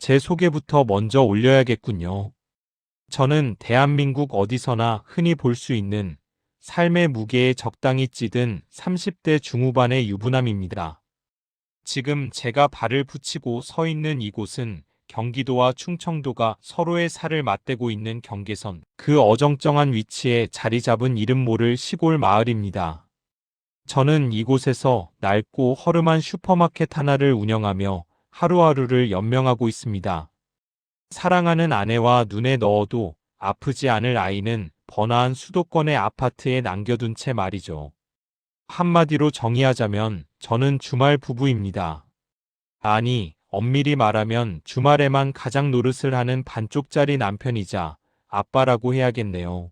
제 소개부터 먼저 올려야겠군요. 저는 대한민국 어디서나 흔히 볼 수 있는 삶의 무게에 적당히 찌든 30대 중후반의 유부남입니다. 지금 제가 발을 붙이고 서 있는 이곳은 경기도와 충청도가 서로의 살을 맞대고 있는 경계선, 그 어정쩡한 위치에 자리 잡은 이름 모를 시골 마을입니다. 저는 이곳에서 낡고 허름한 슈퍼마켓 하나를 운영하며 하루하루를 연명하고 있습니다. 사랑하는 아내와 눈에 넣어도 아프지 않을 아이는 번화한 수도권의 아파트에 남겨둔 채 말이죠. 한마디로 정의하자면 저는 주말 부부입니다. 아니, 엄밀히 말하면 주말에만 가장 노릇을 하는 반쪽짜리 남편이자 아빠라고 해야겠네요.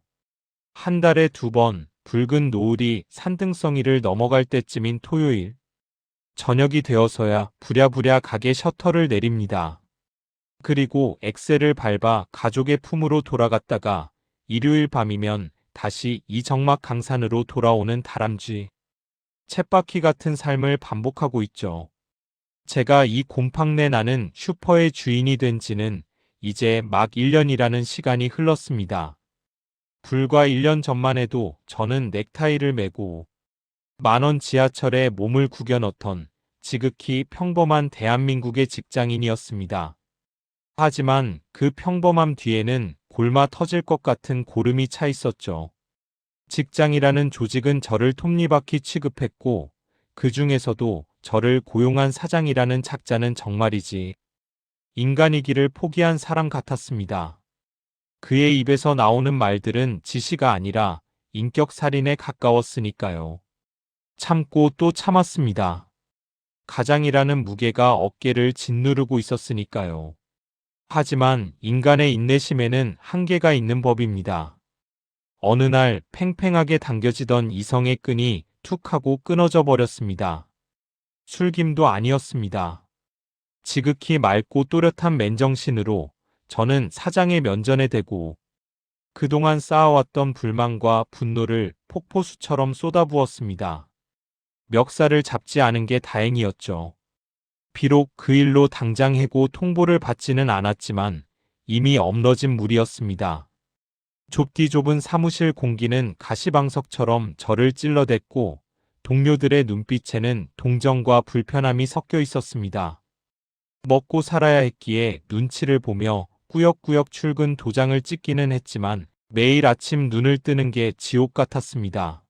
한 달에 2번, 붉은 노을이 산등성이를 넘어갈 때쯤인 토요일, 저녁이 되어서야 부랴부랴 가게 셔터를 내립니다. 그리고 엑셀을 밟아 가족의 품으로 돌아갔다가 일요일 밤이면 다시 이 적막 강산으로 돌아오는 다람쥐, 쳇바퀴 같은 삶을 반복하고 있죠. 제가 이 곰팡내 나는 슈퍼의 주인이 된 지는 이제 막 1년이라는 시간이 흘렀습니다. 불과 1년 전만 해도 저는 넥타이를 매고 10,000원 지하철에 몸을 구겨 넣던 지극히 평범한 대한민국의 직장인이었습니다. 하지만 그 평범함 뒤에는 골마 터질 것 같은 고름이 차 있었죠. 직장이라는 조직은 저를 톱니바퀴 취급했고, 그 중에서도 저를 고용한 사장이라는 작자는 정말이지 인간이기를 포기한 사람 같았습니다. 그의 입에서 나오는 말들은 지시가 아니라 인격살인에 가까웠으니까요. 참고 또 참았습니다. 가장이라는 무게가 어깨를 짓누르고 있었으니까요. 하지만 인간의 인내심에는 한계가 있는 법입니다. 어느 날 팽팽하게 당겨지던 이성의 끈이 툭 하고 끊어져 버렸습니다. 술김도 아니었습니다. 지극히 맑고 또렷한 맨정신으로 저는 사장의 면전에 대고 그동안 쌓아왔던 불만과 분노를 폭포수처럼 쏟아부었습니다. 멱살을 잡지 않은 게 다행이었죠. 비록 그 일로 당장 해고 통보를 받지는 않았지만 이미 엄러진 물이었습니다. 좁디 좁은 사무실 공기는 가시방석처럼 저를 찔러댔고 동료들의 눈빛에는 동정과 불편함이 섞여 있었습니다. 먹고 살아야 했기에 눈치를 보며 꾸역꾸역 출근 도장을 찍기는 했지만 매일 아침 눈을 뜨는 게 지옥 같았습니다.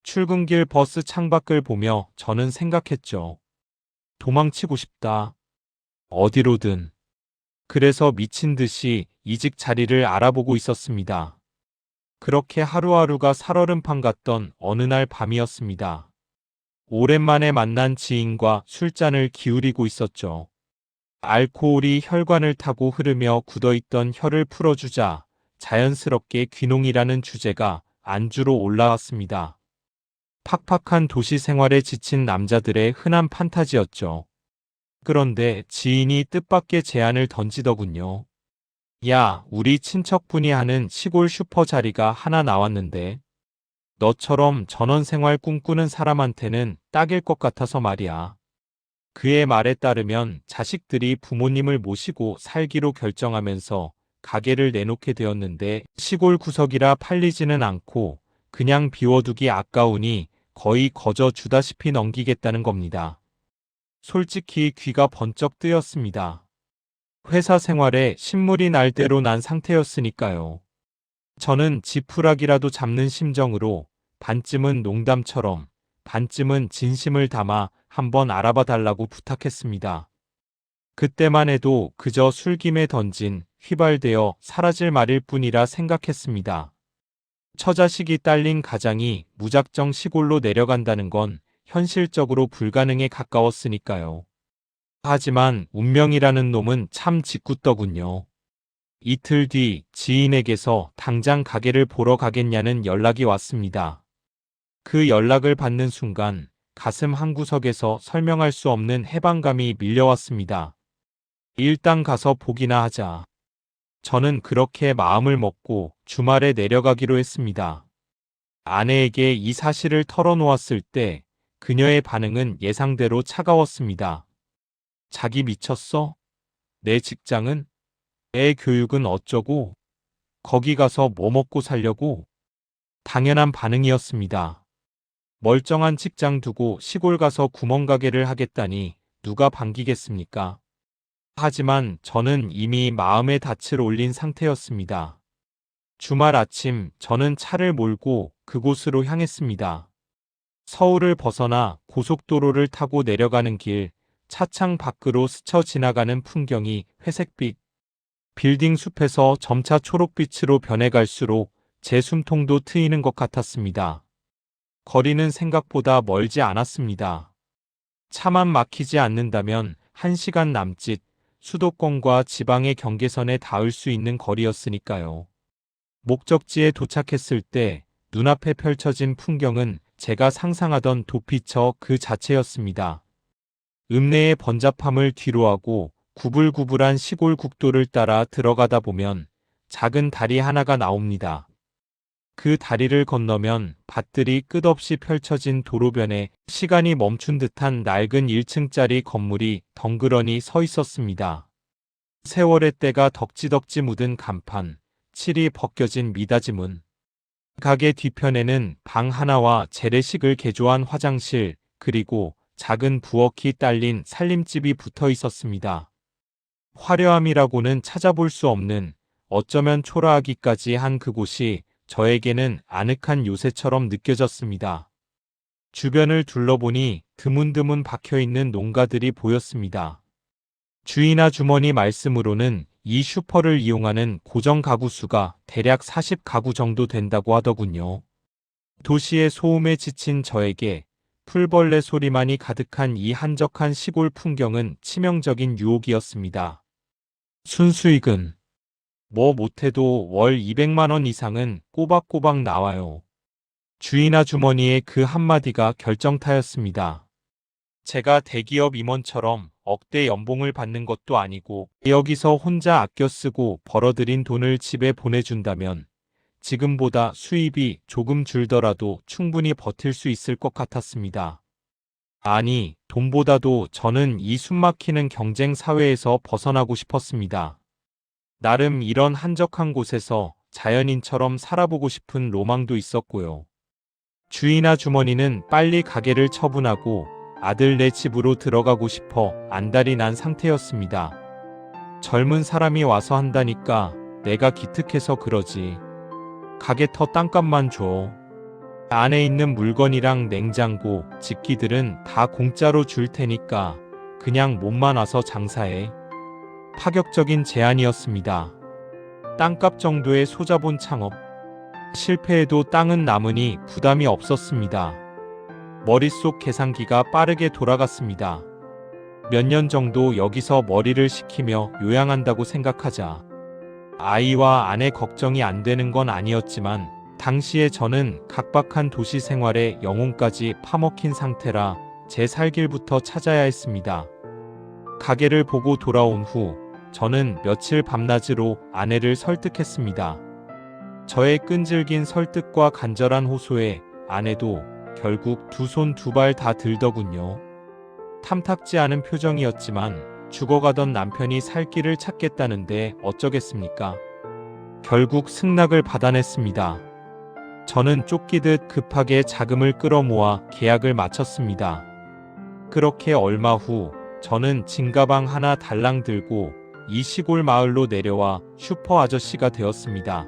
출근길 버스 창밖을 보며 저는 생각했죠. 도망치고 싶다. 어디로든. 그래서 미친 듯이 이직 자리를 알아보고 있었습니다. 그렇게 하루하루가 살얼음판 같던 어느 날 밤이었습니다. 오랜만에 만난 지인과 술잔을 기울이고 있었죠. 알코올이 혈관을 타고 흐르며 굳어있던 혀를 풀어주자 자연스럽게 귀농이라는 주제가 안주로 올라왔습니다. 팍팍한 도시 생활에 지친 남자들의 흔한 판타지였죠. 그런데 지인이 뜻밖의 제안을 던지더군요. 야, 우리 친척분이 하는 시골 슈퍼 자리가 하나 나왔는데 너처럼 전원 생활 꿈꾸는 사람한테는 딱일 것 같아서 말이야. 그의 말에 따르면 자식들이 부모님을 모시고 살기로 결정하면서 가게를 내놓게 되었는데 시골 구석이라 팔리지는 않고 그냥 비워두기 아까우니 거의 거저 주다시피 넘기겠다는 겁니다. 솔직히 귀가 번쩍 뜨였습니다. 회사 생활에 신물이 날 대로 난 상태였으니까요. 저는 지푸라기라도 잡는 심정으로 반쯤은 농담처럼 반쯤은 진심을 담아 한번 알아봐 달라고 부탁했습니다. 그때만 해도 그저 술김에 던진 휘발되어 사라질 말일 뿐이라 생각했습니다. 처자식이 딸린 가장이 무작정 시골로 내려간다는 건 현실적으로 불가능에 가까웠으니까요. 하지만 운명이라는 놈은 참 짓궂더군요. 이틀 뒤 지인에게서 당장 가게를 보러 가겠냐는 연락이 왔습니다. 그 연락을 받는 순간 가슴 한구석에서 설명할 수 없는 해방감이 밀려왔습니다. 일단 가서 보기나 하자. 저는 그렇게 마음을 먹고 주말에 내려가기로 했습니다. 아내에게 이 사실을 털어놓았을 때 그녀의 반응은 예상대로 차가웠습니다. 자기 미쳤어? 내 직장은? 애 교육은 어쩌고? 거기 가서 뭐 먹고 살려고? 당연한 반응이었습니다. 멀쩡한 직장 두고 시골 가서 구멍가게를 하겠다니 누가 반기겠습니까? 하지만 저는 이미 마음의 닻을 올린 상태였습니다. 주말 아침 저는 차를 몰고 그곳으로 향했습니다. 서울을 벗어나 고속도로를 타고 내려가는 길, 차창 밖으로 스쳐 지나가는 풍경이 회색빛, 빌딩 숲에서 점차 초록빛으로 변해갈수록 제 숨통도 트이는 것 같았습니다. 거리는 생각보다 멀지 않았습니다. 차만 막히지 않는다면 1시간 남짓 수도권과 지방의 경계선에 닿을 수 있는 거리였으니까요. 목적지에 도착했을 때 눈앞에 펼쳐진 풍경은 제가 상상하던 도피처 그 자체였습니다. 읍내의 번잡함을 뒤로하고 구불구불한 시골 국도를 따라 들어가다 보면 작은 다리 하나가 나옵니다. 그 다리를 건너면 밭들이 끝없이 펼쳐진 도로변에 시간이 멈춘 듯한 낡은 1층짜리 건물이 덩그러니 서 있었습니다. 세월의 때가 덕지덕지 묻은 간판, 칠이 벗겨진 미닫이 문. 가게 뒤편에는 방 하나와 재래식을 개조한 화장실, 그리고 작은 부엌이 딸린 살림집이 붙어 있었습니다. 화려함이라고는 찾아볼 수 없는, 어쩌면 초라하기까지 한 그곳이 저에게는 아늑한 요새처럼 느껴졌습니다. 주변을 둘러보니 드문드문 박혀있는 농가들이 보였습니다. 주인 아주머니 말씀으로는 이 슈퍼를 이용하는 고정 가구 수가 대략 40가구 정도 된다고 하더군요. 도시의 소음에 지친 저에게 풀벌레 소리만이 가득한 이 한적한 시골 풍경은 치명적인 유혹이었습니다. 순수익은 뭐 못해도 월 200만 원 이상은 꼬박꼬박 나와요. 주인 아주머니의 그 한마디가 결정타였습니다. 제가 대기업 임원처럼 억대 연봉을 받는 것도 아니고 여기서 혼자 아껴 쓰고 벌어들인 돈을 집에 보내준다면 지금보다 수입이 조금 줄더라도 충분히 버틸 수 있을 것 같았습니다. 아니, 돈보다도 저는 이 숨막히는 경쟁 사회에서 벗어나고 싶었습니다. 나름 이런 한적한 곳에서 자연인처럼 살아보고 싶은 로망도 있었고요. 주인 아주머니는 빨리 가게를 처분하고 아들네 집으로 들어가고 싶어 안달이 난 상태였습니다. 젊은 사람이 와서 한다니까 내가 기특해서 그러지. 가게 터 땅값만 줘. 안에 있는 물건이랑 냉장고, 집기들은 다 공짜로 줄 테니까 그냥 몸만 와서 장사해. 파격적인 제안이었습니다. 땅값 정도의 소자본 창업. 실패해도 땅은 남으니 부담이 없었습니다. 머릿속 계산기가 빠르게 돌아갔습니다. 몇 년 정도 여기서 머리를 식히며 요양한다고 생각하자. 아이와 아내 걱정이 안 되는 건 아니었지만 당시에 저는 각박한 도시 생활에 영혼까지 파먹힌 상태라 제 살 길부터 찾아야 했습니다. 가게를 보고 돌아온 후 저는 며칠 밤낮으로 아내를 설득했습니다. 저의 끈질긴 설득과 간절한 호소에 아내도 결국 두 손 두 발 다 들더군요. 탐탁지 않은 표정이었지만 죽어가던 남편이 살 길을 찾겠다는데 어쩌겠습니까? 결국 승낙을 받아냈습니다. 저는 쫓기듯 급하게 자금을 끌어모아 계약을 마쳤습니다. 그렇게 얼마 후 저는 짐가방 하나 달랑 들고 이 시골 마을로 내려와 슈퍼 아저씨가 되었습니다.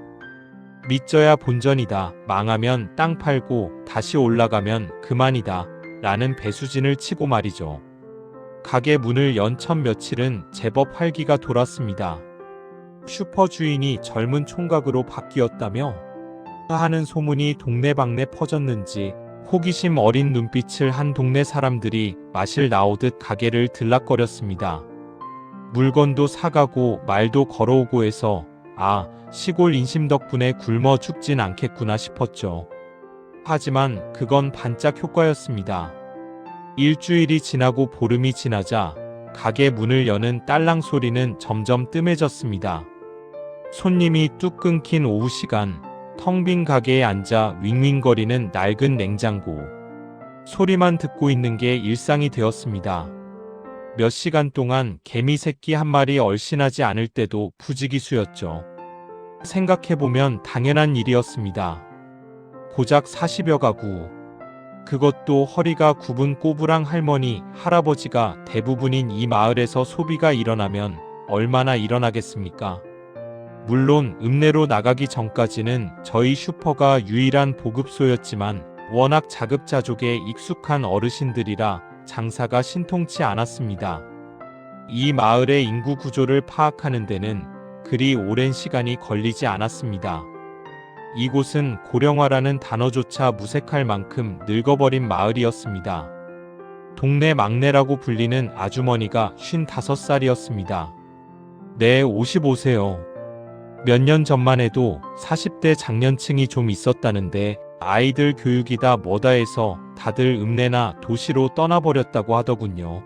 믿져야 본전이다. 망하면 땅 팔고 다시 올라가면 그만이다. 라는 배수진을 치고 말이죠. 가게 문을 연 첫 며칠은 제법 활기가 돌았습니다. 슈퍼 주인이 젊은 총각으로 바뀌었다며 하는 소문이 동네방네 퍼졌는지 호기심 어린 눈빛을 한 동네 사람들이 마실 나오듯 가게를 들락거렸습니다. 물건도 사가고 말도 걸어오고 해서 시골 인심 덕분에 굶어 죽진 않겠구나 싶었죠. 하지만 그건 반짝 효과였습니다. 일주일이 지나고 보름이 지나자 가게 문을 여는 딸랑 소리는 점점 뜸해졌습니다. 손님이 뚝 끊긴 오후 시간, 텅 빈 가게에 앉아 윙윙거리는 낡은 냉장고. 소리만 듣고 있는 게 일상이 되었습니다. 몇 시간 동안 개미 새끼 한 마리 얼씬하지 않을 때도 부지기수였죠. 생각해보면 당연한 일이었습니다. 고작 40여 가구. 그것도 허리가 굽은 꼬부랑 할머니, 할아버지가 대부분인 이 마을에서 소비가 일어나면 얼마나 일어나겠습니까? 물론 읍내로 나가기 전까지는 저희 슈퍼가 유일한 보급소였지만 워낙 자급자족에 익숙한 어르신들이라 장사가 신통치 않았습니다. 이 마을의 인구 구조를 파악하는 데는 그리 오랜 시간이 걸리지 않았습니다. 이곳은 고령화라는 단어조차 무색할 만큼 늙어버린 마을이었습니다. 동네 막내라고 불리는 아주머니가 55살이었습니다. 네, 55세요. 몇 년 전만 해도 40대 장년층이 좀 있었다는데 아이들 교육이다 뭐다 해서 다들 읍내나 도시로 떠나버렸다고 하더군요.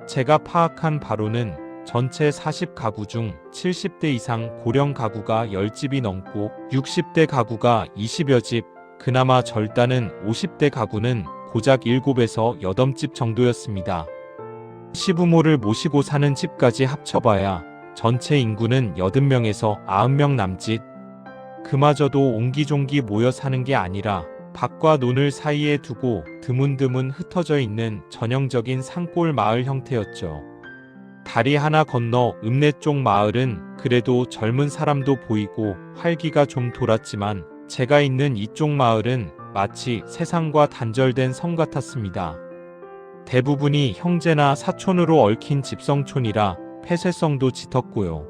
제가 파악한 바로는 전체 40가구 중 70대 이상 고령 가구가 10집이 넘고 60대 가구가 20여 집, 그나마 절단은 50대 가구는 고작 7에서 8집 정도였습니다. 시부모를 모시고 사는 집까지 합쳐봐야 전체 인구는 80명에서 90명 남짓. 그마저도 옹기종기 모여 사는 게 아니라 밭과 논을 사이에 두고 드문드문 흩어져 있는 전형적인 산골 마을 형태였죠. 다리 하나 건너 읍내 쪽 마을은 그래도 젊은 사람도 보이고 활기가 좀 돌았지만 제가 있는 이쪽 마을은 마치 세상과 단절된 섬 같았습니다. 대부분이 형제나 사촌으로 얽힌 집성촌이라 폐쇄성도 짙었고요.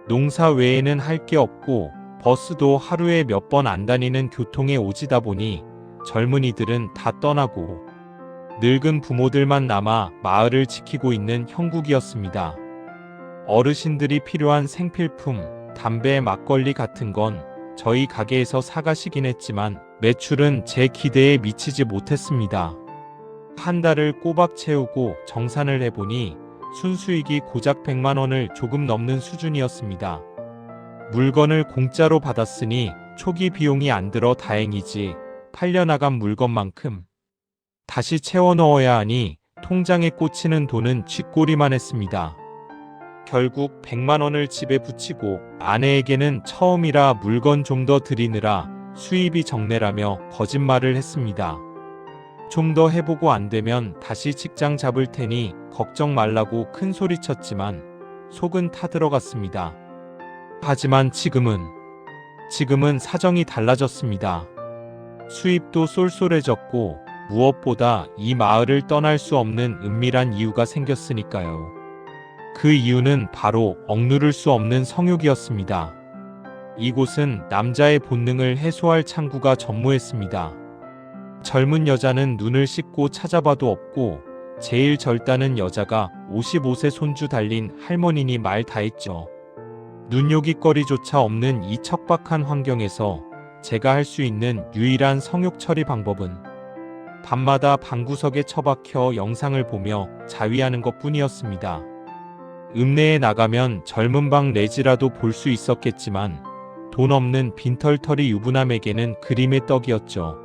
농사 외에는 할 게 없고 버스도 하루에 몇 번 안 다니는 교통에 오지다 보니 젊은이들은 다 떠나고 늙은 부모들만 남아 마을을 지키고 있는 형국이었습니다. 어르신들이 필요한 생필품, 담배, 막걸리 같은 건 저희 가게에서 사가시긴 했지만 매출은 제 기대에 미치지 못했습니다. 한 달을 꼬박 채우고 정산을 해보니 순수익이 고작 100만 원을 조금 넘는 수준이었습니다. 물건을 공짜로 받았으니 초기 비용이 안 들어 다행이지 팔려나간 물건만큼 다시 채워 넣어야 하니 통장에 꽂히는 돈은 쥐꼬리만 했습니다. 결국 100만 원을 집에 붙이고 아내에게는 처음이라 물건 좀 더 드리느라 수입이 적네라며 거짓말을 했습니다. 좀 더 해보고 안 되면 다시 직장 잡을 테니 걱정 말라고 큰 소리 쳤지만 속은 타들어갔습니다. 하지만 지금은 사정이 달라졌습니다. 수입도 쏠쏠해졌고 무엇보다 이 마을을 떠날 수 없는 은밀한 이유가 생겼으니까요. 그 이유는 바로 억누를 수 없는 성욕이었습니다. 이곳은 남자의 본능을 해소할 창구가 전무했습니다. 젊은 여자는 눈을 씻고 찾아봐도 없고 제일 절단은 여자가 55세 손주 달린 할머니니 말 다했죠. 눈요깃거리조차 없는 이 척박한 환경에서 제가 할 수 있는 유일한 성욕 처리 방법은 밤마다 방구석에 처박혀 영상을 보며 자위하는 것뿐이었습니다. 읍내에 나가면 젊은 방 내지라도 볼 수 있었겠지만 돈 없는 빈털터리 유부남에게는 그림의 떡이었죠.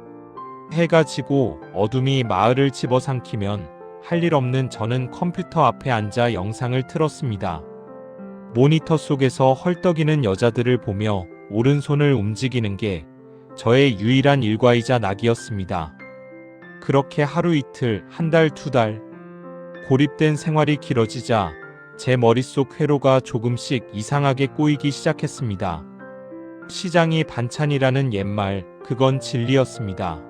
해가 지고 어둠이 마을을 집어삼키면 할 일 없는 저는 컴퓨터 앞에 앉아 영상을 틀었습니다. 모니터 속에서 헐떡이는 여자들을 보며 오른손을 움직이는 게 저의 유일한 일과이자 낙이었습니다. 그렇게 하루 이틀, 한 달, 두 달 고립된 생활이 길어지자 제 머릿속 회로가 조금씩 이상하게 꼬이기 시작했습니다. 시장이 반찬이라는 옛말, 그건 진리였습니다.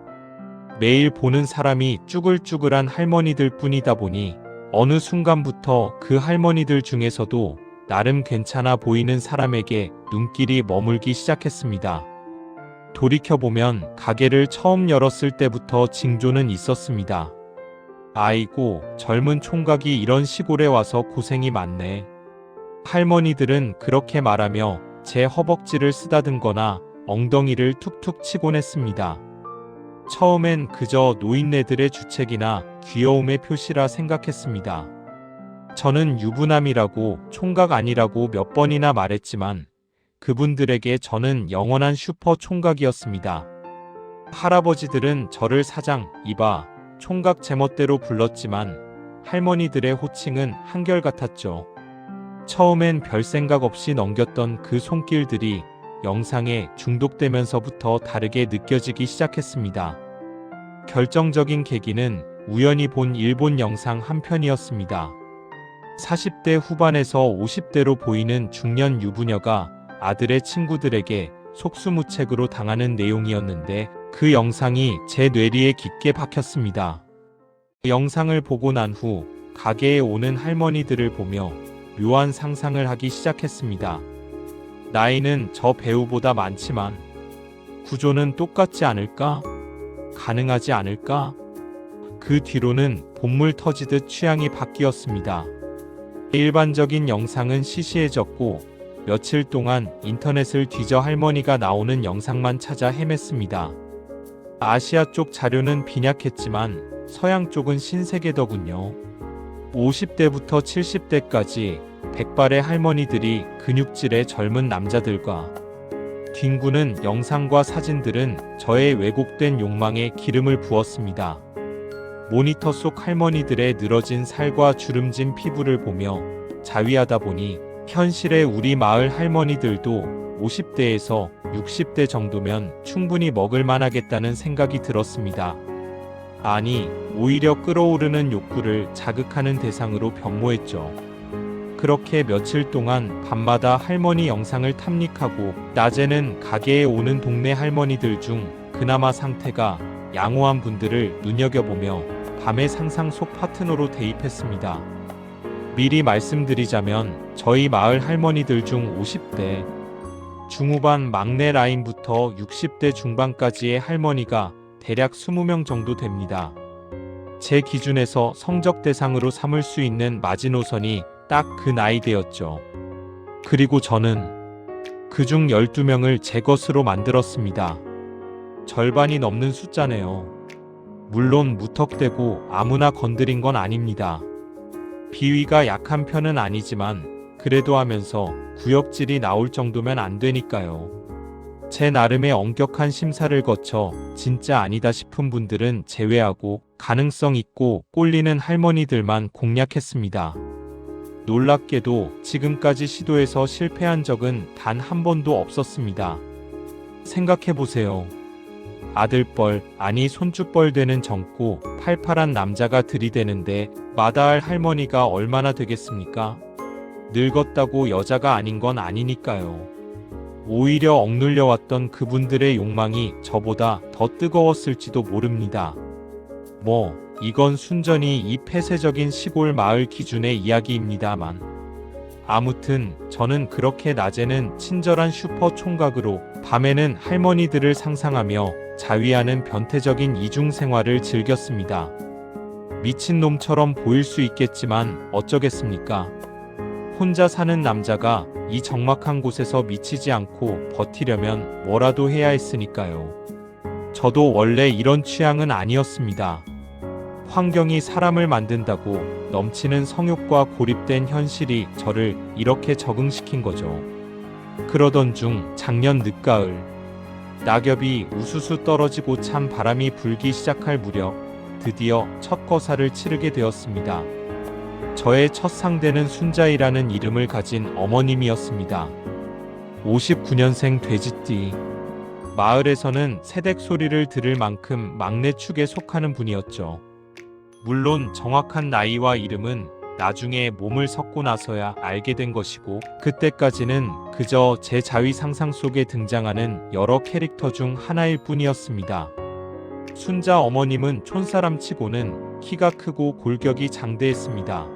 매일 보는 사람이 쭈글쭈글한 할머니들 뿐이다 보니 어느 순간부터 그 할머니들 중에서도 나름 괜찮아 보이는 사람에게 눈길이 머물기 시작했습니다. 돌이켜보면 가게를 처음 열었을 때부터 징조는 있었습니다. 아이고, 젊은 총각이 이런 시골에 와서 고생이 많네. 할머니들은 그렇게 말하며 제 허벅지를 쓰다듬거나 엉덩이를 툭툭 치곤 했습니다. 처음엔 그저 노인네들의 주책이나 귀여움의 표시라 생각했습니다. 저는 유부남이라고 총각 아니라고 몇 번이나 말했지만 그분들에게 저는 영원한 슈퍼 총각이었습니다. 할아버지들은 저를 사장, 이봐, 총각 제멋대로 불렀지만 할머니들의 호칭은 한결같았죠. 처음엔 별 생각 없이 넘겼던 그 손길들이 영상에 중독되면서부터 다르게 느껴지기 시작했습니다. 결정적인 계기는 우연히 본 일본 영상 한 편이었습니다. 40대 후반에서 50대로 보이는 중년 유부녀가 아들의 친구들에게 속수무책으로 당하는 내용이었는데 그 영상이 제 뇌리에 깊게 박혔습니다. 영상을 보고 난 후 가게에 오는 할머니들을 보며 묘한 상상을 하기 시작했습니다. 나이는 저 배우보다 많지만 구조는 똑같지 않을까? 가능하지 않을까? 그 뒤로는 본물 터지듯 취향이 바뀌었습니다. 일반적인 영상은 시시해졌고 며칠 동안 인터넷을 뒤져 할머니가 나오는 영상만 찾아 헤맸습니다. 아시아 쪽 자료는 빈약했지만 서양 쪽은 신세계더군요. 50대부터 70대까지 백발의 할머니들이 근육질의 젊은 남자들과 뒹구는 영상과 사진들은 저의 왜곡된 욕망에 기름을 부었습니다. 모니터 속 할머니들의 늘어진 살과 주름진 피부를 보며 자위하다 보니 현실의 우리 마을 할머니들도 50대에서 60대 정도면 충분히 먹을 만하겠다는 생각이 들었습니다. 아니, 오히려 끓어오르는 욕구를 자극하는 대상으로 변모했죠. 그렇게 며칠 동안 밤마다 할머니 영상을 탐닉하고 낮에는 가게에 오는 동네 할머니들 중 그나마 상태가 양호한 분들을 눈여겨보며 밤의 상상 속 파트너로 대입했습니다. 미리 말씀드리자면 저희 마을 할머니들 중 50대 중후반 막내 라인부터 60대 중반까지의 할머니가 대략 20명 정도 됩니다. 제 기준에서 성적 대상으로 삼을 수 있는 마지노선이 딱 그 나이대였죠. 그리고 저는 그중 12명을 제 것으로 만들었습니다. 절반이 넘는 숫자네요. 물론 무턱대고 아무나 건드린 건 아닙니다. 비위가 약한 편은 아니지만 그래도 하면서 구역질이 나올 정도면 안 되니까요. 제 나름의 엄격한 심사를 거쳐 진짜 아니다 싶은 분들은 제외하고 가능성 있고 꼴리는 할머니들만 공략했습니다. 놀랍게도 지금까지 시도해서 실패한 적은 단 한 번도 없었습니다. 생각해보세요. 아들뻘, 아니 손주뻘 되는 젊고 팔팔한 남자가 들이대는데 마다할 할머니가 얼마나 되겠습니까? 늙었다고 여자가 아닌 건 아니니까요. 오히려 억눌려왔던 그분들의 욕망이 저보다 더 뜨거웠을지도 모릅니다. 이건 순전히 이 폐쇄적인 시골 마을 기준의 이야기입니다만. 아무튼 저는 그렇게 낮에는 친절한 슈퍼 총각으로 밤에는 할머니들을 상상하며 자위하는 변태적인 이중 생활을 즐겼습니다. 미친놈처럼 보일 수 있겠지만 어쩌겠습니까? 혼자 사는 남자가 이 적막한 곳에서 미치지 않고 버티려면 뭐라도 해야 했으니까요. 저도 원래 이런 취향은 아니었습니다. 환경이 사람을 만든다고 넘치는 성욕과 고립된 현실이 저를 이렇게 적응시킨 거죠. 그러던 중 작년 늦가을 낙엽이 우수수 떨어지고 찬 바람이 불기 시작할 무렵 드디어 첫 거사를 치르게 되었습니다. 저의 첫 상대는 순자이라는 이름을 가진 어머님이었습니다. 59년생 돼지띠. 마을에서는 새댁 소리를 들을 만큼 막내 축에 속하는 분이었죠. 물론 정확한 나이와 이름은 나중에 몸을 섞고 나서야 알게 된 것이고 그때까지는 그저 제 자위 상상 속에 등장하는 여러 캐릭터 중 하나일 뿐이었습니다. 순자 어머님은 촌사람 치고는 키가 크고 골격이 장대했습니다.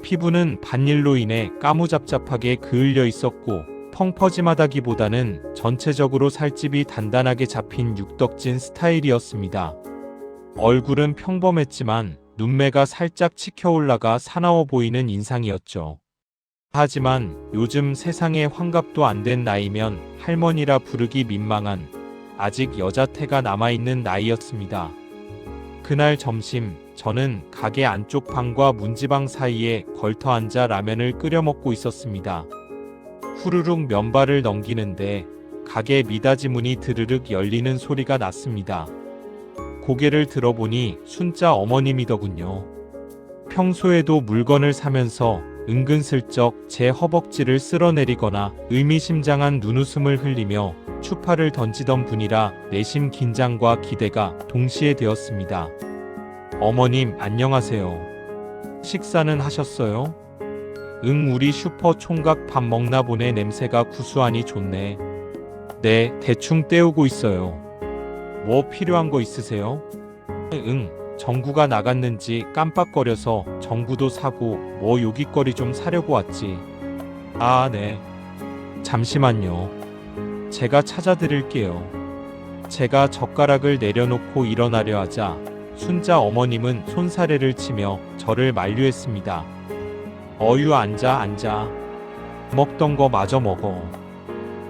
피부는 밭일로 인해 까무잡잡하게 그을려 있었고 펑퍼짐하다기보다는 전체적으로 살집이 단단하게 잡힌 육덕진 스타일이었습니다. 얼굴은 평범했지만 눈매가 살짝 치켜 올라가 사나워 보이는 인상이었죠. 하지만 요즘 세상에 환갑도 안 된 나이면 할머니라 부르기 민망한 아직 여자 태가 남아있는 나이였습니다. 그날 점심 저는 가게 안쪽 방과 문지방 사이에 걸터 앉아 라면을 끓여 먹고 있었습니다. 후루룩 면발을 넘기는데 가게 미닫이 문이 드르륵 열리는 소리가 났습니다. 고개를 들어보니 순자 어머님이더군요. 평소에도 물건을 사면서 은근슬쩍 제 허벅지를 쓸어내리거나 의미심장한 눈웃음을 흘리며 추파를 던지던 분이라 내심 긴장과 기대가 동시에 되었습니다. 어머님, 안녕하세요. 식사는 하셨어요? 응, 우리 슈퍼 총각 밥 먹나 보네. 냄새가 구수하니 좋네. 네, 대충 때우고 있어요. 뭐 필요한 거 있으세요? 응, 정구가 나갔는지 깜빡거려서 정구도 사고 뭐 요깃거리 좀 사려고 왔지. 아, 네. 잠시만요. 제가 찾아드릴게요. 제가 젓가락을 내려놓고 일어나려 하자 순자 어머님은 손사래를 치며 저를 만류했습니다. 어유, 앉아. 먹던 거 마저 먹어.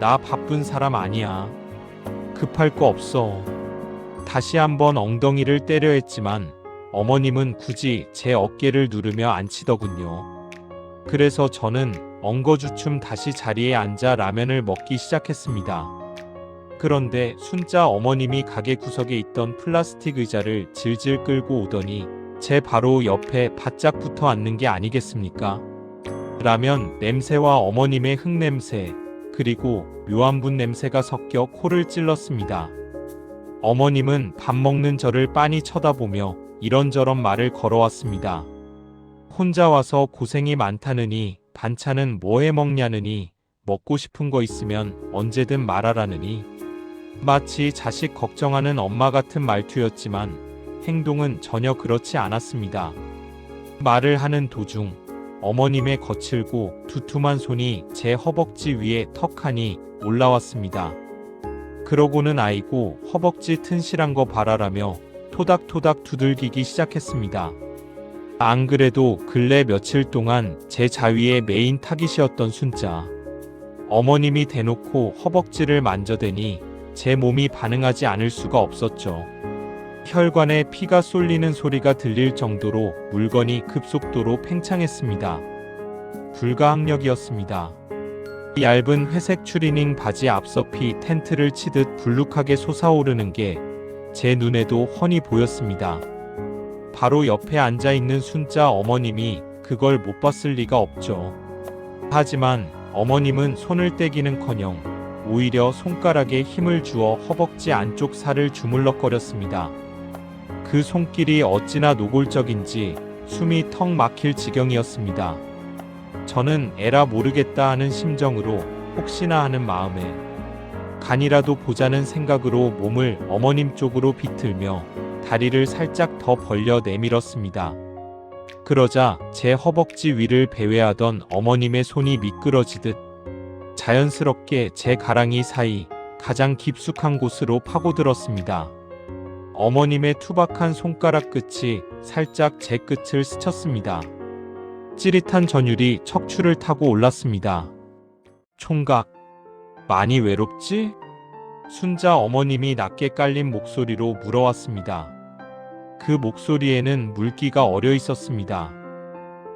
나 바쁜 사람 아니야. 급할 거 없어. 다시 한번 엉덩이를 때려 했지만 어머님은 굳이 제 어깨를 누르며 앉히더군요. 그래서 저는 엉거주춤 다시 자리에 앉아 라면을 먹기 시작했습니다. 그런데 순자 어머님이 가게 구석에 있던 플라스틱 의자를 질질 끌고 오더니 제 바로 옆에 바짝 붙어 앉는 게 아니겠습니까? 라면 냄새와 어머님의 흙냄새, 그리고 묘한 분 냄새가 섞여 코를 찔렀습니다. 어머님은 밥 먹는 저를 빤히 쳐다보며 이런저런 말을 걸어왔습니다. 혼자 와서 고생이 많다느니, 반찬은 뭐 해 먹냐느니, 먹고 싶은 거 있으면 언제든 말하라느니. 마치 자식 걱정하는 엄마 같은 말투였지만 행동은 전혀 그렇지 않았습니다. 말을 하는 도중 어머님의 거칠고 두툼한 손이 제 허벅지 위에 턱하니 올라왔습니다. 그러고는 아이고 허벅지 튼실한 거 봐라라며 토닥토닥 두들기기 시작했습니다. 안 그래도 근래 며칠 동안 제 자위의 메인 타깃이었던 순자. 어머님이 대놓고 허벅지를 만져대니 제 몸이 반응하지 않을 수가 없었죠. 혈관에 피가 쏠리는 소리가 들릴 정도로 물건이 급속도로 팽창했습니다. 불가항력이었습니다. 얇은 회색 추리닝 바지 앞서피 텐트를 치듯 불룩하게 솟아오르는 게 제 눈에도 훤히 보였습니다. 바로 옆에 앉아있는 순자 어머님이 그걸 못 봤을 리가 없죠. 하지만 어머님은 손을 떼기는커녕 오히려 손가락에 힘을 주어 허벅지 안쪽 살을 주물럭거렸습니다. 그 손길이 어찌나 노골적인지 숨이 턱 막힐 지경이었습니다. 저는 에라 모르겠다 하는 심정으로 혹시나 하는 마음에 간이라도 보자는 생각으로 몸을 어머님 쪽으로 비틀며 다리를 살짝 더 벌려 내밀었습니다. 그러자 제 허벅지 위를 배회하던 어머님의 손이 미끄러지듯 자연스럽게 제 가랑이 사이 가장 깊숙한 곳으로 파고들었습니다. 어머님의 투박한 손가락 끝이 살짝 제 끝을 스쳤습니다. 찌릿한 전율이 척추를 타고 올랐습니다. 총각, 많이 외롭지? 순자 어머님이 낮게 깔린 목소리로 물어왔습니다. 그 목소리에는 물기가 어려 있었습니다.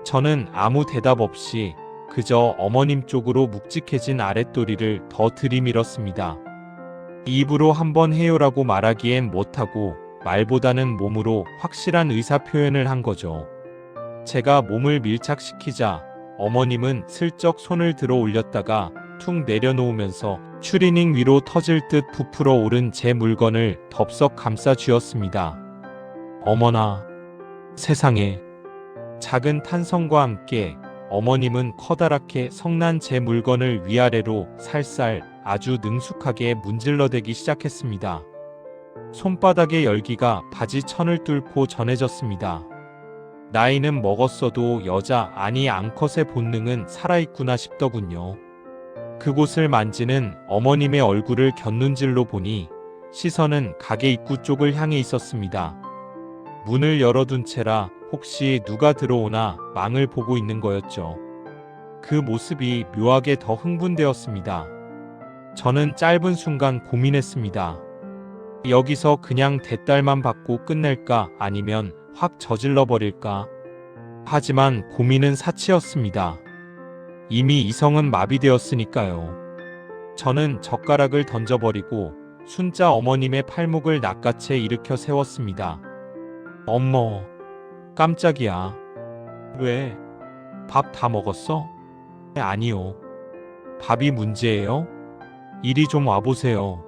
저는 아무 대답 없이 그저 어머님 쪽으로 묵직해진 아랫도리를 더 들이밀었습니다. 입으로 한번 해요라고 말하기엔 못하고 말보다는 몸으로 확실한 의사표현을 한 거죠. 제가 몸을 밀착시키자 어머님은 슬쩍 손을 들어 올렸다가 툭 내려놓으면서 추리닝 위로 터질 듯 부풀어 오른 제 물건을 덥석 감싸 쥐었습니다. 어머나, 세상에. 작은 탄성과 함께 어머님은 커다랗게 성난 제 물건을 위아래로 살살 아주 능숙하게 문질러대기 시작했습니다. 손바닥의 열기가 바지 천을 뚫고 전해졌습니다. 나이는 먹었어도 여자 아니 암컷의 본능은 살아있구나 싶더군요. 그곳을 만지는 어머님의 얼굴을 곁눈질로 보니 시선은 가게 입구 쪽을 향해 있었습니다. 문을 열어둔 채라 혹시 누가 들어오나 망을 보고 있는 거였죠. 그 모습이 묘하게 더 흥분되었습니다. 저는 짧은 순간 고민했습니다. 여기서 그냥 대딸만 받고 끝낼까 아니면 확 저질러 버릴까? 하지만 고민은 사치였습니다. 이미 이성은 마비되었으니까요. 저는 젓가락을 던져버리고 순자 어머님의 팔목을 낚아채 일으켜 세웠습니다. 어머, 깜짝이야. 왜? 밥 다 먹었어? 아니요. 밥이 문제예요? 이리 좀 와보세요.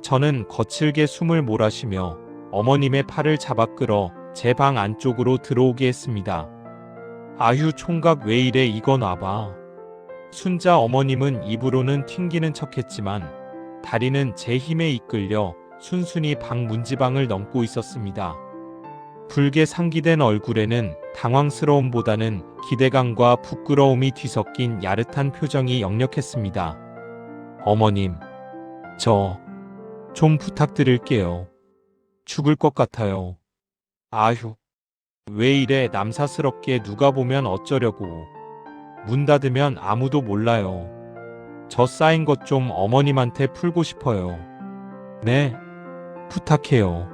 저는 거칠게 숨을 몰아쉬며 어머님의 팔을 잡아 끌어 제 방 안쪽으로 들어오게 했습니다. 아휴 총각 왜 이래 이건 와봐. 순자 어머님은 입으로는 튕기는 척했지만 다리는 제 힘에 이끌려 순순히 방 문지방을 넘고 있었습니다. 붉게 상기된 얼굴에는 당황스러움보다는 기대감과 부끄러움이 뒤섞인 야릇한 표정이 역력했습니다. 어머님, 저 좀 부탁드릴게요. 죽을 것 같아요. 아휴, 왜 이래 남사스럽게 누가 보면 어쩌려고. 문 닫으면 아무도 몰라요. 저 쌓인 것 좀 어머님한테 풀고 싶어요. 네, 부탁해요.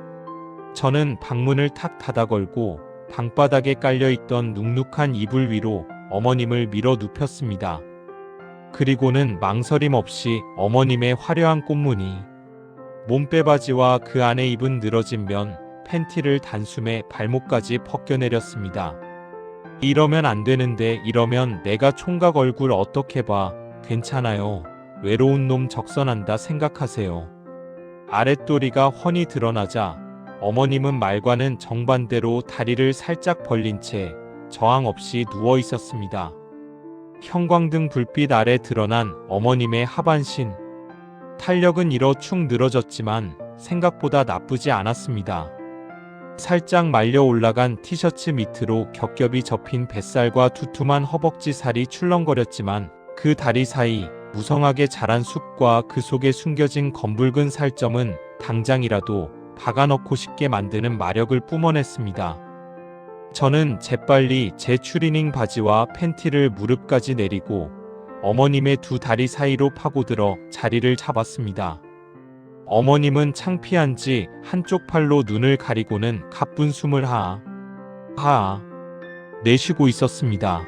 저는 방문을 탁 닫아 걸고 방바닥에 깔려있던 눅눅한 이불 위로 어머님을 밀어 눕혔습니다. 그리고는 망설임 없이 어머님의 화려한 꽃무늬, 몸빼바지와 그 안에 입은 늘어진 면, 팬티를 단숨에 발목까지 벗겨내렸습니다. 이러면 안 되는데 이러면 내가 총각 얼굴 어떻게 봐. 괜찮아요. 외로운 놈 적선한다 생각하세요. 아랫도리가 훤히 드러나자 어머님은 말과는 정반대로 다리를 살짝 벌린 채 저항 없이 누워 있었습니다. 형광등 불빛 아래 드러난 어머님의 하반신. 탄력은 일어 축 늘어졌지만 생각보다 나쁘지 않았습니다. 살짝 말려 올라간 티셔츠 밑으로 겹겹이 접힌 뱃살과 두툼한 허벅지 살이 출렁거렸지만 그 다리 사이 무성하게 자란 숲과 그 속에 숨겨진 검붉은 살점은 당장이라도 박아넣고 싶게 만드는 마력을 뿜어냈습니다. 저는 재빨리 제 추리닝 바지와 팬티를 무릎까지 내리고 어머님의 두 다리 사이로 파고들어 자리를 잡았습니다. 어머님은 창피한지 한쪽 팔로 눈을 가리고는 가쁜 숨을 하아 내쉬고 있었습니다.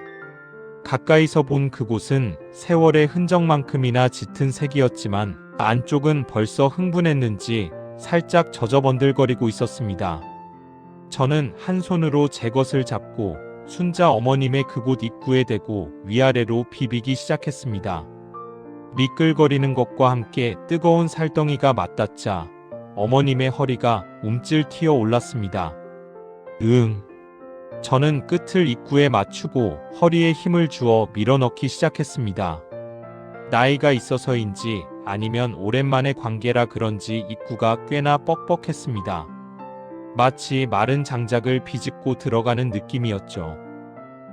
가까이서 본 그곳은 세월의 흔적만큼이나 짙은 색이었지만 안쪽은 벌써 흥분했는지 살짝 젖어번들거리고 있었습니다. 저는 한 손으로 제 것을 잡고 순자 어머님의 그곳 입구에 대고 위아래로 비비기 시작했습니다. 미끌거리는 것과 함께 뜨거운 살덩이가 맞닿자 어머님의 허리가 움찔 튀어 올랐습니다. 저는 끝을 입구에 맞추고 허리에 힘을 주어 밀어넣기 시작했습니다. 나이가 있어서인지 아니면 오랜만에 관계라 그런지 입구가 꽤나 뻑뻑했습니다. 마치 마른 장작을 비집고 들어가는 느낌이었죠.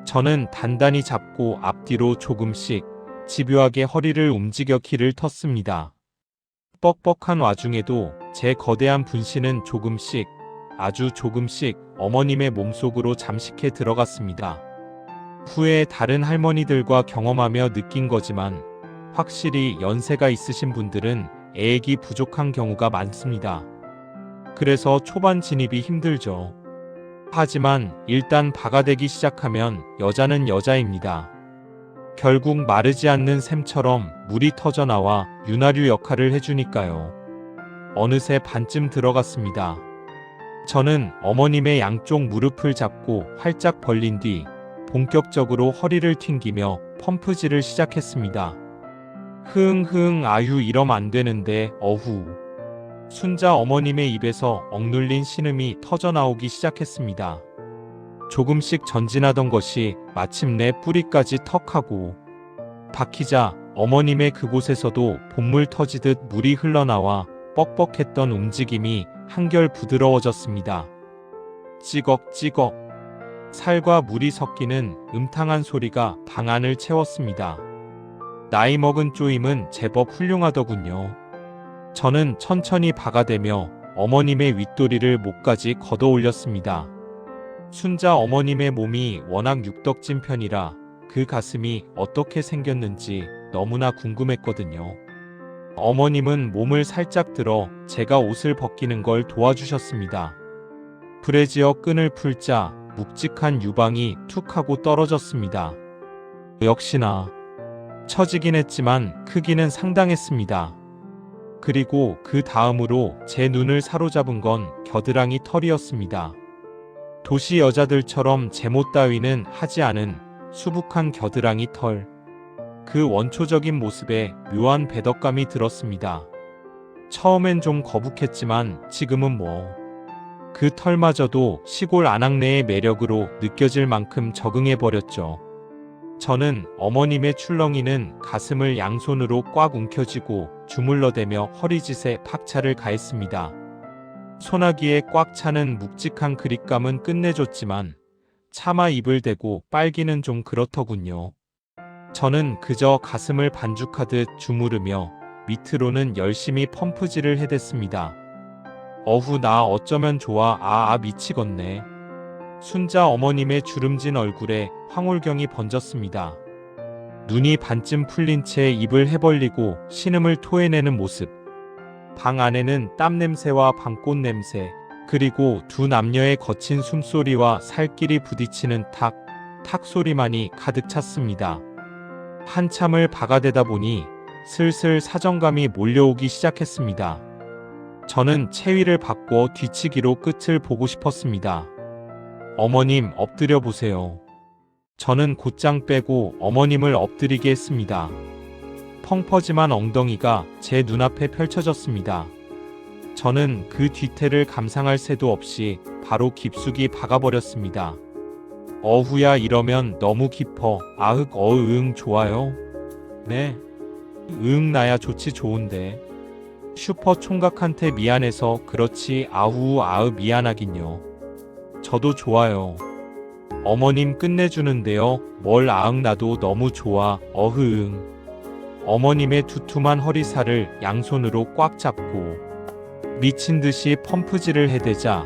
저는 단단히 잡고 앞뒤로 조금씩 집요하게 허리를 움직여 키를 텄습니다. 뻑뻑한 와중에도 제 거대한 분신은 조금씩, 아주 조금씩 어머님의 몸속으로 잠식해 들어갔습니다. 후에 다른 할머니들과 경험하며 느낀 거지만 확실히 연세가 있으신 분들은 애액이 부족한 경우가 많습니다. 그래서 초반 진입이 힘들죠. 하지만 일단 박아대기 시작하면 여자는 여자입니다. 결국 마르지 않는 샘처럼 물이 터져나와 윤활유 역할을 해주니까요. 어느새 반쯤 들어갔습니다. 저는 어머님의 양쪽 무릎을 잡고 활짝 벌린 뒤 본격적으로 허리를 튕기며 펌프질을 시작했습니다. 아유 이러면 안 되는데 어후. 순자 어머님의 입에서 억눌린 신음이 터져나오기 시작했습니다. 조금씩 전진하던 것이 마침내 뿌리까지 턱하고 박히자 어머님의 그곳에서도 봇물 터지듯 물이 흘러나와 뻑뻑했던 움직임이 한결 부드러워졌습니다. 찌걱찌걱 살과 물이 섞이는 음탕한 소리가 방 안을 채웠습니다. 나이 먹은 쪼임은 제법 훌륭하더군요. 저는 천천히 박아대며 어머님의 윗도리를 목까지 걷어 올렸습니다. 순자 어머님의 몸이 워낙 육덕진 편이라 그 가슴이 어떻게 생겼는지 너무나 궁금했거든요. 어머님은 몸을 살짝 들어 제가 옷을 벗기는 걸 도와주셨습니다. 불에 지어 끈을 풀자 묵직한 유방이 툭 하고 떨어졌습니다. 역시나 처지긴 했지만 크기는 상당했습니다. 그리고 그 다음으로 제 눈을 사로잡은 건 겨드랑이 털이었습니다. 도시 여자들처럼 제모 따위는 하지 않은 수북한 겨드랑이 털. 그 원초적인 모습에 묘한 배덕감이 들었습니다. 처음엔 좀 거북했지만 지금은 그 털마저도 시골 아낙네의 매력으로 느껴질 만큼 적응해버렸죠. 저는 어머님의 출렁이는 가슴을 양손으로 꽉 움켜쥐고 주물러대며 허리짓에 박차를 가했습니다. 소나기에 꽉 차는 묵직한 그립감은 끝내줬지만 차마 입을 대고 빨기는 좀 그렇더군요. 저는 그저 가슴을 반죽하듯 주무르며 밑으로는 열심히 펌프질을 해댔습니다. 어후 나 어쩌면 좋아 미치겠네. 순자 어머님의 주름진 얼굴에 황홀경이 번졌습니다. 눈이 반쯤 풀린 채 입을 해벌리고 신음을 토해내는 모습. 방 안에는 땀 냄새와 방꽃 냄새, 그리고 두 남녀의 거친 숨소리와 살길이 부딪히는 탁, 탁 소리만이 가득 찼습니다. 한참을 박아대다 보니 슬슬 사정감이 몰려오기 시작했습니다. 저는 체위를 바꿔 뒤치기로 끝을 보고 싶었습니다. 어머님 엎드려 보세요. 저는 곧장 빼고 어머님을 엎드리게 했습니다. 펑퍼짐한 엉덩이가 제 눈앞에 펼쳐졌습니다. 저는 그 뒤태를 감상할 새도 없이 바로 깊숙이 박아버렸습니다. 어후야 이러면 너무 깊어. 아흑 어으응 좋아요. 네. 응 나야 좋지 좋은데. 슈퍼 총각한테 미안해서 그렇지 아후 아으 미안하긴요. 저도 좋아요. 어머님 끝내주는데요. 뭘 아응 나도 너무 좋아. 어흐응. 어머님의 두툼한 허리살을 양손으로 꽉 잡고 미친 듯이 펌프질을 해대자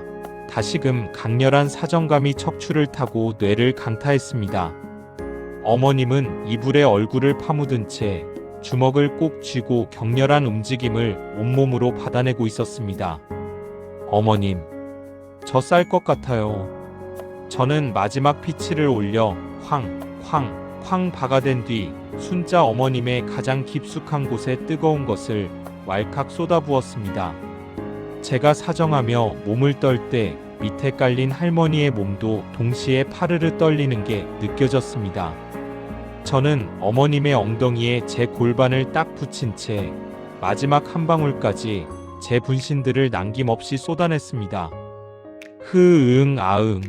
다시금 강렬한 사정감이 척추를 타고 뇌를 강타했습니다. 어머님은 이불에 얼굴을 파묻은 채 주먹을 꼭 쥐고 격렬한 움직임을 온몸으로 받아내고 있었습니다. 어머님, 저 쌀 것 같아요. 저는 마지막 피치를 올려 쾅 박아댄 뒤 순자 어머님의 가장 깊숙한 곳에 뜨거운 것을 왈칵 쏟아부었습니다. 제가 사정하며 몸을 떨 때 밑에 깔린 할머니의 몸도 동시에 파르르 떨리는 게 느껴졌습니다. 저는 어머님의 엉덩이에 제 골반을 딱 붙인 채 마지막 한 방울까지 제 분신들을 남김없이 쏟아냈습니다. 흐응 아응.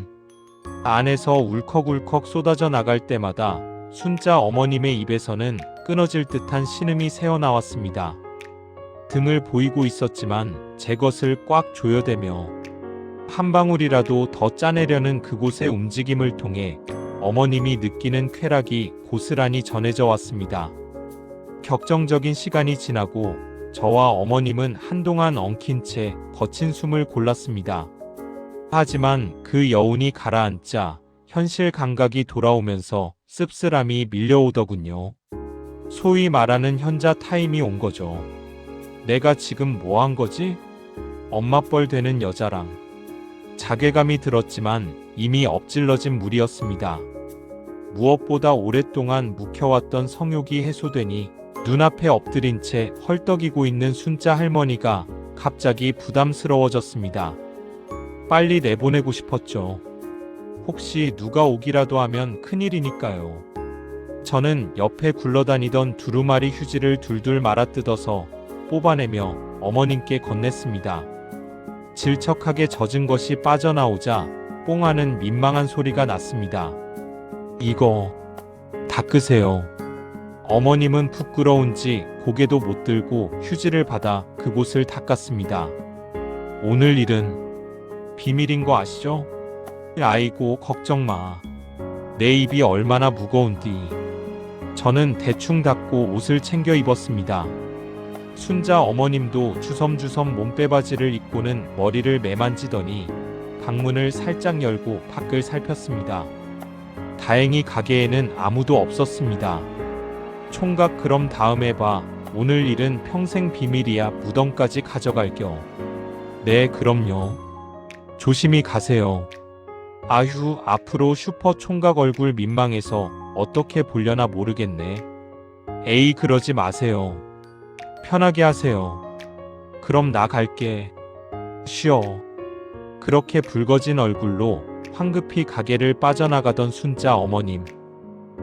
안에서 울컥울컥 쏟아져 나갈 때마다 순자 어머님의 입에서는 끊어질 듯한 신음이 새어나왔습니다. 등을 보이고 있었지만 제 것을 꽉 조여대며 한 방울이라도 더 짜내려는 그곳의 움직임을 통해 어머님이 느끼는 쾌락이 고스란히 전해져 왔습니다. 격정적인 시간이 지나고 저와 어머님은 한동안 엉킨 채 거친 숨을 골랐습니다. 하지만 그 여운이 가라앉자 현실 감각이 돌아오면서 씁쓸함이 밀려오더군요. 소위 말하는 현자 타임이 온 거죠. 내가 지금 뭐 한 거지? 엄마뻘 되는 여자랑. 자괴감이 들었지만 이미 엎질러진 물이었습니다. 무엇보다 오랫동안 묵혀왔던 성욕이 해소되니 눈앞에 엎드린 채 헐떡이고 있는 순자 할머니가 갑자기 부담스러워졌습니다. 빨리 내보내고 싶었죠. 혹시 누가 오기라도 하면 큰일이니까요. 저는 옆에 굴러다니던 두루마리 휴지를 둘둘 말아뜯어서 뽑아내며 어머님께 건넸습니다. 질척하게 젖은 것이 빠져나오자 뽕하는 민망한 소리가 났습니다. 이거 닦으세요. 어머님은 부끄러운지 고개도 못 들고 휴지를 받아 그곳을 닦았습니다. 오늘 일은 비밀인 거 아시죠? 아이고 걱정 마. 내 입이 얼마나 무거운디. 저는 대충 닦고 옷을 챙겨 입었습니다. 순자 어머님도 주섬주섬 몸빼바지를 입고는 머리를 매만지더니 방문을 살짝 열고 밖을 살폈습니다. 다행히 가게에는 아무도 없었습니다. 총각 그럼 다음에 봐. 오늘 일은 평생 비밀이야. 무덤까지 가져갈 겸. 네 그럼요. 조심히 가세요. 아휴 앞으로 슈퍼 총각 얼굴 민망해서 어떻게 보려나 모르겠네. 에이 그러지 마세요. 편하게 하세요. 그럼 나 갈게. 쉬어. 그렇게 붉어진 얼굴로 황급히 가게를 빠져나가던 순자 어머님.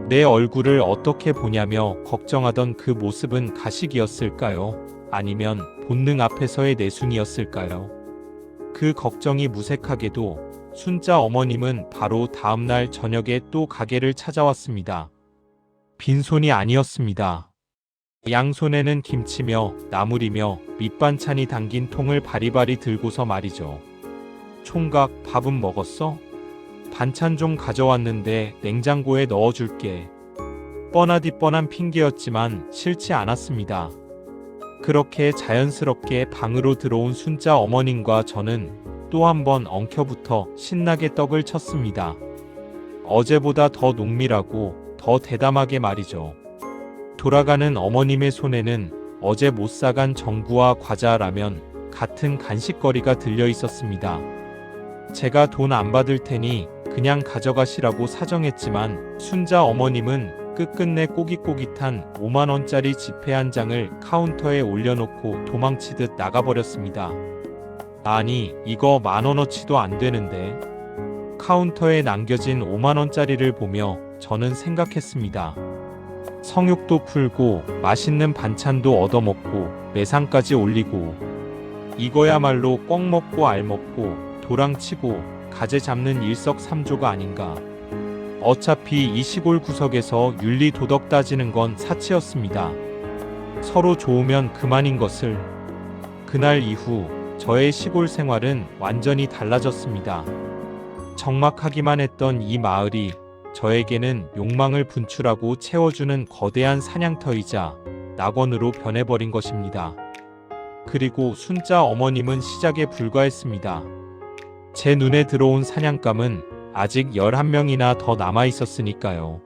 내 얼굴을 어떻게 보냐며 걱정하던 그 모습은 가식이었을까요? 아니면 본능 앞에서의 내숭이었을까요? 그 걱정이 무색하게도 순자 어머님은 바로 다음날 저녁에 또 가게를 찾아왔습니다. 빈손이 아니었습니다. 양손에는 김치며 나물이며 밑반찬이 담긴 통을 바리바리 들고서 말이죠. 총각, 밥은 먹었어? 반찬 좀 가져왔는데 냉장고에 넣어줄게. 뻔하디 뻔한 핑계였지만 싫지 않았습니다. 그렇게 자연스럽게 방으로 들어온 순자 어머님과 저는 또 한 번 엉켜붙어 신나게 떡을 쳤습니다. 어제보다 더 농밀하고 더 대담하게 말이죠. 돌아가는 어머님의 손에는 어제 못 사간 전구와 과자, 라면 같은 간식거리가 들려 있었습니다. 제가 돈 안 받을 테니 그냥 가져가시라고 사정했지만 순자 어머님은 끝끝내 꼬깃꼬깃한 5만원짜리 지폐 한 장을 카운터에 올려놓고 도망치듯 나가버렸습니다. 아니, 이거 10,000원어치도 안 되는데. 카운터에 남겨진 5만원짜리를 보며 저는 생각했습니다. 성욕도 풀고 맛있는 반찬도 얻어먹고 매상까지 올리고 이거야말로 꿩 먹고 알 먹고 도랑치고 가재 잡는 일석삼조가 아닌가. 어차피 이 시골 구석에서 윤리 도덕 따지는 건 사치였습니다. 서로 좋으면 그만인 것을. 그날 이후 저의 시골 생활은 완전히 달라졌습니다. 적막하기만 했던 이 마을이 저에게는 욕망을 분출하고 채워주는 거대한 사냥터이자 낙원으로 변해버린 것입니다. 그리고 순자 어머님은 시작에 불과했습니다. 제 눈에 들어온 사냥감은 아직 11명이나 더 남아 있었으니까요.